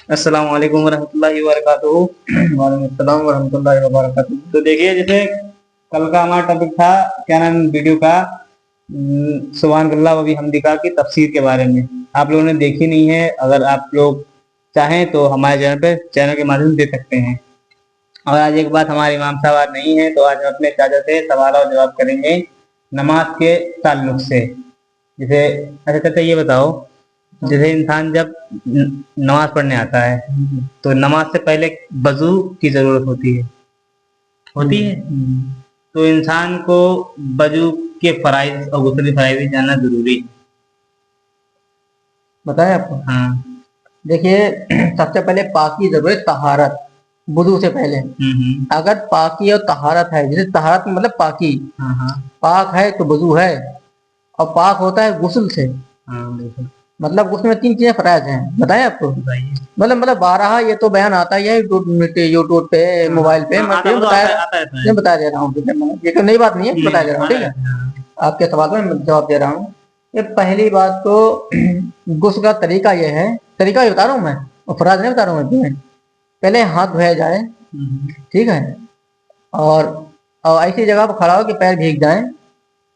अस्सलाम वालेकुम वरहमतुल्लाहि वबरकातुहू। वालेकुम अस्सलाम वरहमतुल्लाहि वबरकातुहू। तो देखिए, जैसे कल का हमारा टॉपिक था, क्या नाम वीडियो का, सुभान अल्लाह व बिहम्दी का की तफसीर के बारे में। आप लोगों ने देखी नहीं है, अगर आप लोग चाहें तो हमारे चैनल के माध्यम से देख सकते हैं। और आज एक बात, हमारे इमाम साहब आज नहीं है, तो आज हम अपने चाचा से सवाल और जवाब करेंगे नमाज के ताल्लुक से। जैसे अच्छा चाचा, ये बताओ, जैसे इंसान जब नमाज पढ़ने आता है तो नमाज से पहले वजू की जरूरत होती है। तो इंसान को वजू के फराइज और गुस्ल के फराइज भी जानना जरूरी है। बताएं आपको। हाँ। देखिए, सबसे पहले पाक की जरूरत तहारत, वुजू से पहले। अगर पाकी और तहारत है, जैसे तहारत में मतलब पाकी, हाँ। पाक है तो वजू है। और पाक होता है गुस्ल से। हाँ, बिल्कुल। मतलब गुस्ल में तीन चीजें फरायज हैं, बताएं आपको। बताइए। मतलब बारह ये तो बयान आता ही है यूट्यूब पे, मोबाइल पे। मैं आता वो तो बताया, आता रहता है। मैं बता दे रहा हूँ, ठीक है। ये तो नई बात नहीं है, बता दे रहा हूँ, ठीक है। आपके सवाल में मैं जवाब दे रहा हूँ। ये पहली बात तो गुस्ल का तरीका ये है, तरीका ये बता रहा हूँ मैं, और फराज नहीं बता रहा हूँ मैं तुम्हें। पहले हाथ धोया जाए, ठीक है। और ऐसी जगह पर खड़ा हो कि पैर भीग जाए।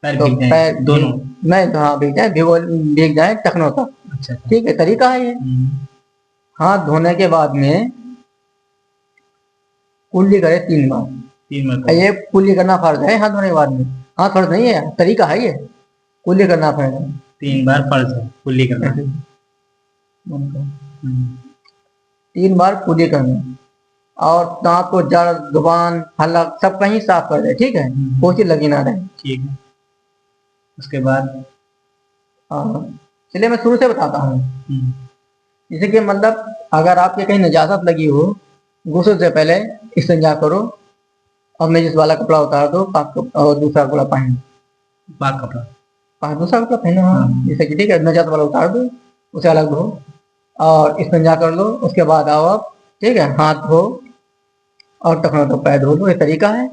तो पैर दोनों नहीं, तो हाँ भीग जाए, भीग जाए टखनों तक। अच्छा। ठीक है, तरीका है ये। हाथ धोने के बाद में कुल्ली करे 3 बार। 3 बार ये कुल्ली करना फर्ज है हाथ धोने के बाद में। हाथ फर्ज नहीं है, तरीका है ये। कुल्ली करना फर्ज है। 3 बार फर्ज है कुल्ली करना। 3 बार कुल्ली करना। और दांत को जड़, जुबान, हलक सब कहीं साफ कर दे, ठीक है। कोई चीज लगी ना रहे। ठीक है। उसके बाद हाँ, चलिए मैं शुरू से बताता हूँ। जैसे कि मतलब अगर आपके कहीं नजाकत लगी हो, गुस्ल से पहले इस्तिंजा करो, और नजिस वाला कपड़ा उतार दो, और दूसरा कपड़ा पहन। पाक कपड़ा। दूसरा कपड़ा पहनो, हाँ। जैसे कि ठीक है, नजाकत वाला उतार दो, उसे अलग धो, और इस्तिंजा कर लो। उसके बाद आओ आप, ठीक है, हाथ धो और टखनों तक पैर धो लो, ये तरीका है।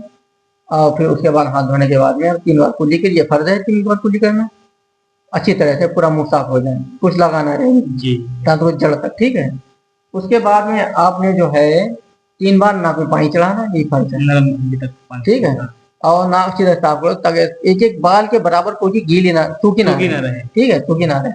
और फिर उसके बाद हाथ धोने के बाद में 3 बार कुल्ली कीजिए, फर्ज है 3 बार कुल्ली करना। अच्छी तरह से पूरा मुंह साफ हो जाए, कुछ लगाना रहे जी। दांतों की जड़ तक, ठीक है। उसके बाद में आपने जो है 3 बार नाक में पानी चढ़ाना, ये फर्ज है, ठीक है। और नाक अच्छी तरह साफ करो, ताकि एक एक बाल के बराबर कोई गीली ना, सूखी ना रहे, ठीक है, सूखी ना रहे।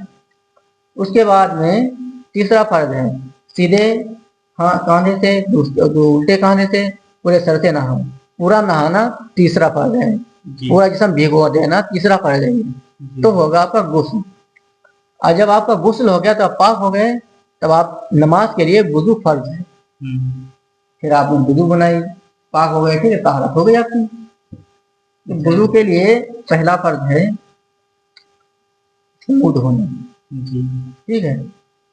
उसके बाद में तीसरा फर्ज है, सीधे हाँ कांधे से, उल्टे कांधे से, पूरे सर से नहाओ। पूरा नहाना तीसरा फर्ज है। पूरा जिसम भिगो देना तीसरा फर्ज है। तो होगा आपका गुस्ल। और जब आपका गुस्ल हो गया तो आप पाक हो गए, तब आप नमाज के लिए वुजू फर्ज है। फिर आपने वुजू बनाई, पाक हो गए, ठीक है, तहरत हो गई आपकी। वुजू के लिए पहला फर्ज है मुंह धोना, ठीक है।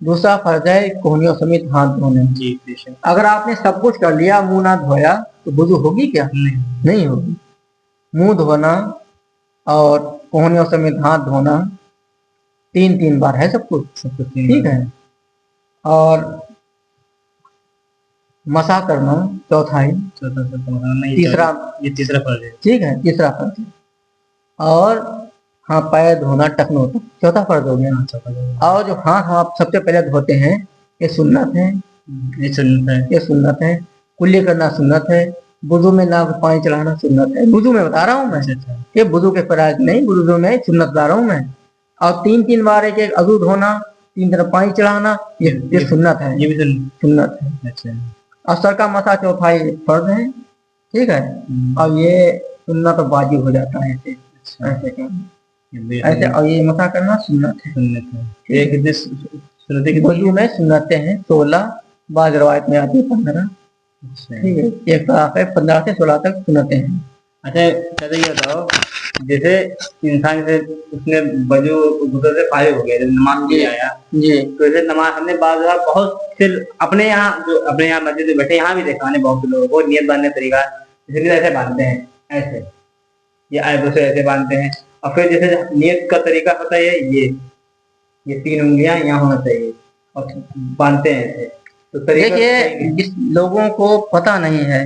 दूसरा फर्ज है कोहनियों समेत हाथ धोने। अगर आपने सब कुछ कर लिया, मुंह ना धोया, तो वुजू होगी क्या? नहीं होगी। मुंह धोना और कोहनियों समेत हाथ धोना 3 बार है सब कुछ, ठीक है। और मसा करना चौथा है, तीसरा, ये तीसरा फर्ज है, ठीक है, तीसरा फर्ज है। और हाँ, पैर धोना टखनों तक चौथा फर्ज हो गया। और जो हाथ हम आप सबसे पहले धोते हैं, ये सुन्नत है। ये सुन्नत है। कुल्ली करना सुन्नत है। वुजू में नाक में पानी चढ़ाना सुन्नत है। वुजू में बता रहा हूँ मैं, ये वुजू के फराइज नहीं, वुजू में सुन्नत बता रहा हूँ मैं। और 3 बार एक एक अज़ू धोना, 3 तरफ पानी चढ़ाना, ये सुन्नत है, ये भी सुन्नत है। अच्छा। और सर का मसा चौथा फर्ज है, ठीक है। और ये सुन्नत वाजिब हो जाता है ऐसे, ऐसे करना, ऐसे। और ये मसा करना सुन्नत है। वुजू में सुन्नतें हैं 16, बाद रवायत में आती है 15, ठीक है। एक तरफ है 15 से 16 तक सुन्नतें हैं। अच्छा चाचा, ये बताओ, जैसे इंसान से उसने वजू गुस्ल से फारिग हो गया, जब नमाज के लिए आया जी, तो जैसे नमाज हमने बार बहुत फिर अपने यहाँ मस्जिद में बैठे, यहाँ भी देखा हमने बहुत से लोगों को नियत बांधने का तरीका जैसे ऐसे बांधते हैं, ऐसे या आयब्रो से ऐसे बांधते हैं। और फिर जैसे नियत का तरीका होता है ये 3 उंगलियां यहाँ होना चाहिए और बांधते हैं ऐसे। तो देखिए, जिस लोगों को पता नहीं है,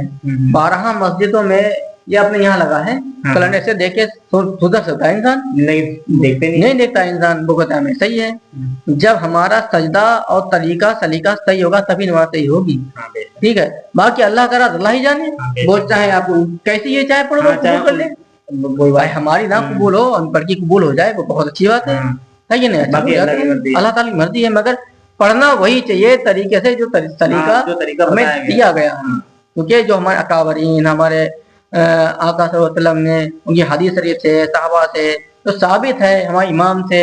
12 मस्जिदों में ये अपने यहाँ लगा है, हाँ। कैलेंडर से देख के सुधर सकता है इंसान? नहीं देखते नहीं देखता इंसान, वो कहता है सही है। जब हमारा सजदा और तरीका सलीका सही होगा तभी नमाज सही होगी। हाँ, ठीक है, बाकी अल्लाह करा तो अल्लाह ही जाने। हाँ, वो चाहे आप कैसी ये चाहे पढ़ो, हाँ, कबूल कर ले कोई भाई, बात हमारी ना कबूल हो, अनपढ़ की कबूल हो जाए वो बहुत अच्छी बात है। हाँ। है कि नहीं? अच्छा बाकी हो अल्लाह जाता की है, मर्जी है। अल्लाह ताला की मर्जी है, मगर पढ़ना वही चाहिए तरीके से जो सलीका जो तरीका हमें बताया गया। दिया गया है। क्योंकि जो हमारे अकाबरीन, हमारे आका सल्लल्लाहु अलैहि वसल्लम ने उनकी हदीस शरीफ से, सहाबा से तो साबित है, हमारे इमाम से,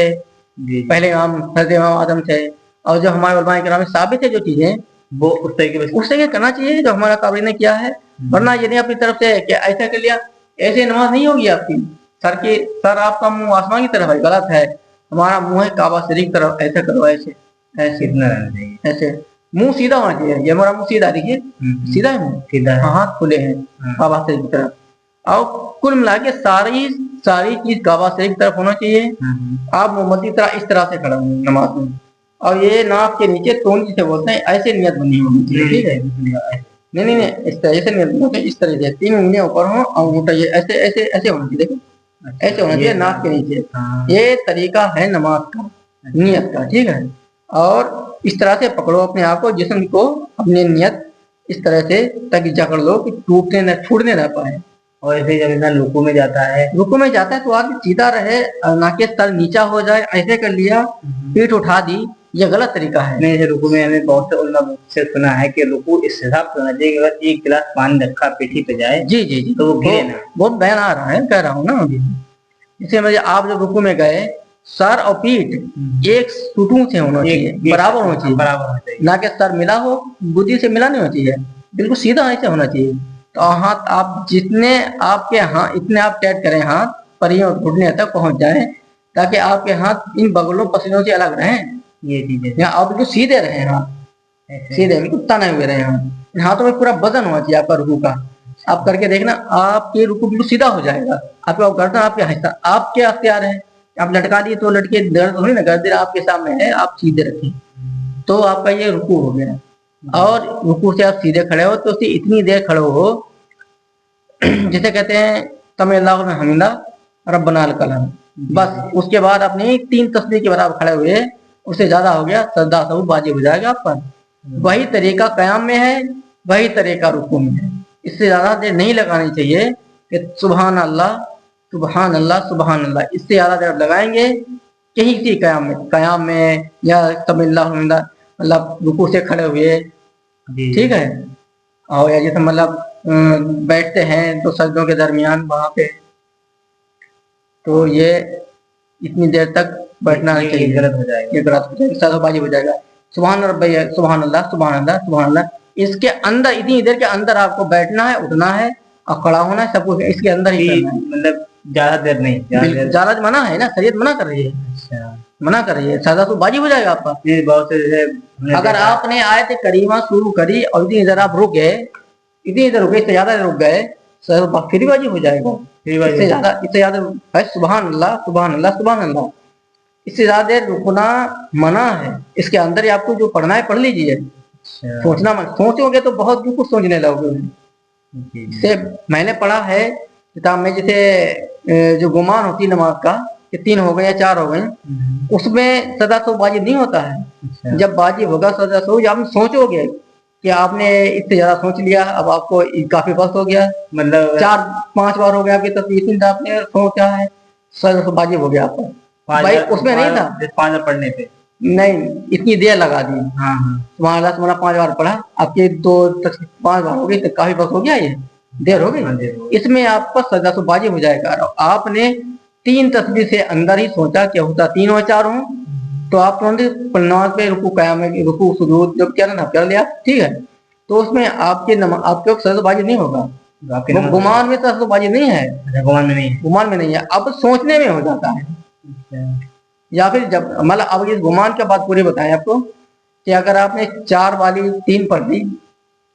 जी। पहले इमाम हज़रत इमाम आदम से, और जो हमारे उलमाए किराम में साबित है जो चीजें, वो उस तरीके करना चाहिए जो हमारा काबरी ने किया है। वरना यदि अपनी तरफ से कि ऐसा कर लिया, ऐसे नमाज नहीं होगी आपकी। सर आपका मुंह आसमान की तरफ है, गलत है। हमारा मुंह है काबा शरीफ की तरफ, ऐसे करो, ऐसे ऐसे कितना रहना चाहिए, ऐसे मुंह सीधा होना चाहिए। ये हमारा मुंह सीधा, देखिए सीधा है मुंह, सीधा है। हाथ खुले हैं काबा शरीफ की तरफ। और कुल मिला के सारी सारी चीज काबा शरीफ की तरफ होना चाहिए। आप मोहम्मद की तरह इस तरह से खड़ा हो नमाज में, और ये नाक के नीचे तोन जिसे बोलते हैं, ऐसे नियत बनी होनी चाहिए। ठीक है, नहीं, इस तरह से नियत, इस तरह से 3 उंगलियां ऊपर हो, अंगूठा ये ऐसे ऐसे ऐसे होना चाहिए। देखो ऐसे होना चाहिए नाक के नीचे। ये तरीका है नमाज का, नियत का। ठीक है, और इस तरह से पकड़ो अपने आप को, जिस्म को, अपनी नियत इस तरह से ताकि जकड़ लो कि टूटने न छूटने ना पाए। और ऐसे जब इंसान रुकू में जाता है, तो आदमी सीधा रहे, ना कि सर नीचा हो जाए, ऐसे कर लिया, पीठ उठा दी, ये गलत तरीका है। नहीं, रुकू में हमें बहुत से उलमा से सुना है कि रुकू इस हिसाब से होना चाहिए कि अगर 1 गिलास पानी रखा पीठी पे जाए, जी तो वो गिरे ना। बहुत बयान आ रहा है, कह रहा हूँ ना अभी। इसलिए मुझे आप जब रुकू में गए, सर और पीठ एक सुटू से होना चाहिए, बराबर होना चाहिए, ना कि सर मिला हो, बुद्धि से मिला नहीं होना चाहिए, बिल्कुल सीधा ऐसे होना चाहिए। तो हाथ आप जितने आपके हाथ इतने आप टाइट करें, हाथ परियों घुटने तक पहुंच जाए, ताकि आपके हाथ इन बगलों पसीनों से अलग रहें। ये चीजें या आप बिल्कुल सीधे रहे, हाथ सीधे, बिल्कुल तने हुए रहे हाथ। इन हाथों में पूरा वजन होना चाहिए आपका रुकू का। आप करके देखना, आपके रुकू बिल्कुल सीधा हो जाएगा। आपका गर्दन आपके हिस्सा आपके अख्तियार है, आप लटका दिए तो लटके, दर्द हो ना, गर्दन आपके सामने है, आप सीधे रखें तो आपका ये रुकू हो गया। और रुकू से आप सीधे खड़े हो तो इतनी देर खड़े हो जिसे कहते हैं तमिल्लाहु में हमिदा रब्बना लकल हम्द, बस उसके बाद अपनी 3 तस्बीह के बराबर खड़े हुए, उससे ज्यादा हो गया सजदा सब वाजिब हो जाएगा आप पर। वही तरीका कयाम में है, वही तरीका रुकू में है। इससे ज्यादा देर नहीं लगानी चाहिए कि सुबहान अल्लाह सुबहान अल्लाह सुबहान अल्लाह, इससे ज्यादा देर लगाएंगे कहीं सी कयाम में या तमिल्लाहु हमिदा, मतलब रुकू से खड़े हुए। ठीक है, और या जैसे मतलब बैठते हैं तो सजदों के दरमियान वहां पे, तो ये इतनी देर तक बैठना नहीं चाहिए, गलत हो जाएगा, ये गलत हो जाएगा, सजदबाजी हो जाएगा। सुभान रब्बी सुभान अल्लाह सुभान अल्लाह सुभान अल्लाह, इसके अंदर इतनी देर के अंदर आपको बैठना है, उठना है और खड़ा होना है, सब कुछ इसके अंदर ही करना है। मतलब ज्यादा देर नहीं, ज्यादा मना है ना, शरीयत मना कर रही है। अच्छा, मना कर रही है, सजा तो बाजी हो जाएगा आपका। बहुत से अगर आपने आयत करीमा शुरू करी और इतनी देर आप रुक गए, इतनी देर रुके, इससे ज्यादा रुक गए, फिर बाजी हो जाएगा। इससे ज्यादा भाई सुभान अल्लाह सुभान अल्लाह सुभान अल्लाह, इससे ज्यादा देर रुकना मना है। इसके अंदर ही आपको जो पढ़ना है पढ़ लीजिए। सोचना मत, सोचोगे तो बहुत कुछ सोचने लगोगे। इससे मैंने पढ़ा है किताब में, जैसे जो गुमान होती नमाज का कि 3 हो गए या 4 हो गए, उसमें सदा तो वाजिब नहीं होता है। जब वाजिब होगा सदा तो आप सोचोगे कि आपने इससे ज्यादा सोच लिया, अब आपको काफी वक्त हो गया, मतलब 4-5 बार हो गया आपकी तस्वीर, आपने सोचा है, सदा तो वाजिब हो गया आपका। भाई उसमें नहीं था 5 बार पढ़ने पे, नहीं इतनी देर लगा दी। तुम्हारा 5 बार पढ़ा, आपके 5 बार हो गई, तो काफी वक्त हो गया, ये देर हो गई। इसमें आपका सजा तो वाजिब हो जाएगा। आपने 3 तस्बीह से अंदर ही सोचा क्या होता 3 और 4 हो, तो आप नमाज पे रुकू कयाम रुकू सुजूद जब क्या ना कर लिया, ठीक है, तो उसमें आपके सजा वाजिब नहीं होगा। गुमान में सजा वाजिब नहीं है, गुमान में नहीं है, अब सोचने में हो जाता है। या फिर जब मतलब अब इस गुमान के बाद पूरी बताएं आपको कि अगर आपने 4 वाली 3 पढ़ दी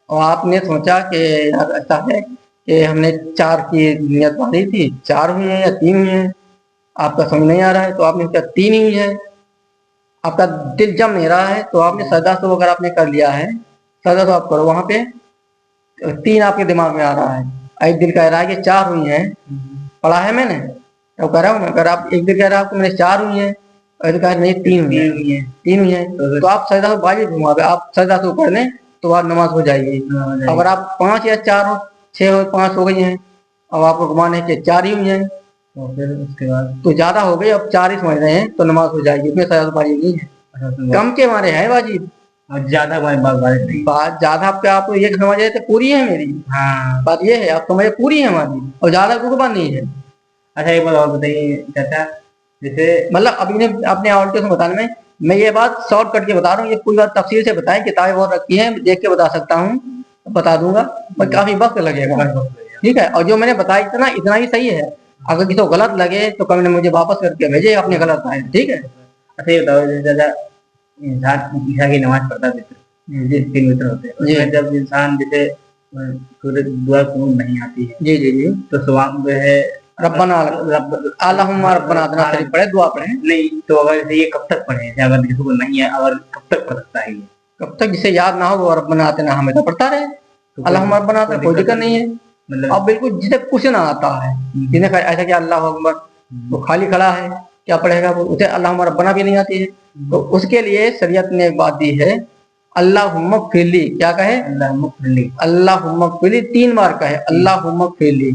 और आपने सोचा कि ऐसा है कि हमने 4 की नियत वाली थी, 4 हुई है या 3 हुई है, आपका समझ नहीं आ रहा है, तो आपने क्या 3 ही है, आपका दिल जम नहीं रहा है, तो आपने सदा तो अगर आपने कर लिया है, सदा तो आप करो, वहां पे 3 आपके दिमाग में आ रहा है, एक दिल कह रहा है कि 4 हुई हैं, पढ़ा है मैंने, तो कह रहा हूँ, अगर आप एक दिल कह रहा है आपको मैंने 4 हुई हैं और एक कह रहा नहीं 3 हुई है, 3 हुई है, तो आप सजदा से वाजिब घुमा, आप सजदा से ऊपर लें तो आप नमाज हो जाएगी। अगर आप 5 या 4 हो, 6 हो, 5 हो गई हैं, अब आपको घुमाने के 4 ही हुई हैं, तो फिर उसके बाद तो ज्यादा हो गई, अब 4 ही समझ रहे हैं तो नमाज हो जाएगी, इसमें सजदा वाजिब नहीं है, कम के मारे है वाजिब, और ज्यादा बात नहीं। बात ज्यादा आपके आप ये समझ रहे थे पूरी है मेरी, हाँ बात ये है आप समझे पूरी है हमारी, और ज्यादा कुछ बात नहीं है। अच्छा एक बात और बताइए चाचा, जैसे मतलब अभी ने अपने ऑडियो से बताने में, मैं ये बात शॉर्ट कट के बता रहा हूँ, ये पूरी बात तफसील से बताएं, किताबें बहुत रखी हैं, देख के बता सकता हूँ, बता दूंगा, पर काफी वक्त लगेगा, ठीक है। और जो मैंने बताया इतना इतना ही सही है, अगर किसी को गलत लगे तो कभी मुझे वापस करके भेजे अपने गलत है, ठीक है। अच्छा ये बताओ, जैसे चाचा इंसान ईशा की नमाज पढ़ता है, 3 वित्र होते हैं, उसमें जब इंसान जैसे सूरज दुआ कुनूत नहीं आती है, जी जी जी, तो सुबह जो है रब्बना अल्लाहुम्मा रब्बना आतिना शरीफ पढ़े, दुआ पढ़े। नहीं तो अगर ये कब तक पढ़े, अगर किसी को नहीं है, अगर कब तक पढ़ सकता है ये? कब तक जिसे याद ना हो वो रब्बना आतिना हमेशा पढ़ता रहे, अल्लाहुम्मा रब्बना आतिना, कोई दिक्कत नहीं है। मतलब अब बिल्कुल जिसे कुछ ना आता है, जिन्हें ऐसा क्या अल्लाह अकबर, वो खाली खड़ा है, क्या पढ़ेगा वो, उसे अल्लाहुम्मा रब्बना भी नहीं आती है, तो उसके लिए शरीयत ने एक बात दी है, अल्लाहुम्मा फ़िरली, क्या कहे, अल्लाहुम्मा फ़िरली 3 बार कहे, अल्लाहुम्मा फ़िरली,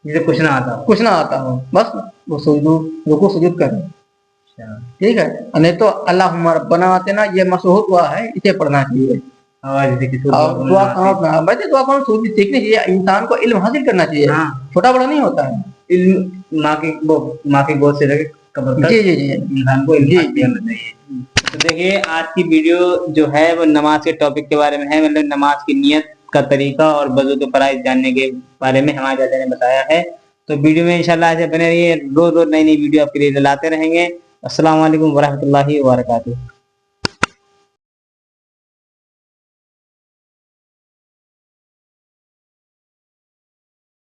जिसे कुछ ना आता हो, कुछ ना आता हो, बस वो रुकू सुजूद करे, ठीक है। नहीं तो अल्लाहुम्मा रब्बना आतिना ये मशहूर दुआ है, इसे पढ़ना चाहिए। दुआ कौन सीखनी चाहिए, इंसान को इल्म हासिल करना चाहिए, छोटा बड़ा नहीं होता है, इल्म माँ की गोद से लेकर कब्र तक जी जी जी इंसान को इल्म हासिल करना चाहिए। तो देखिए आज की वीडियो जो है वो नमाज के टॉपिक के बारे में है, मतलब नमाज की नियत का तरीका और वजू के फराइज जानने के बारे में हमारे चाचा ने बताया है। तो वीडियो में इंशाल्लाह ऐसे बने रहिए, रोज रोज नई नई वीडियो आपके लिए लाते रहेंगे। अस्सलाम वालेकुम वरहमतुल्लाहि वबरकातुहू।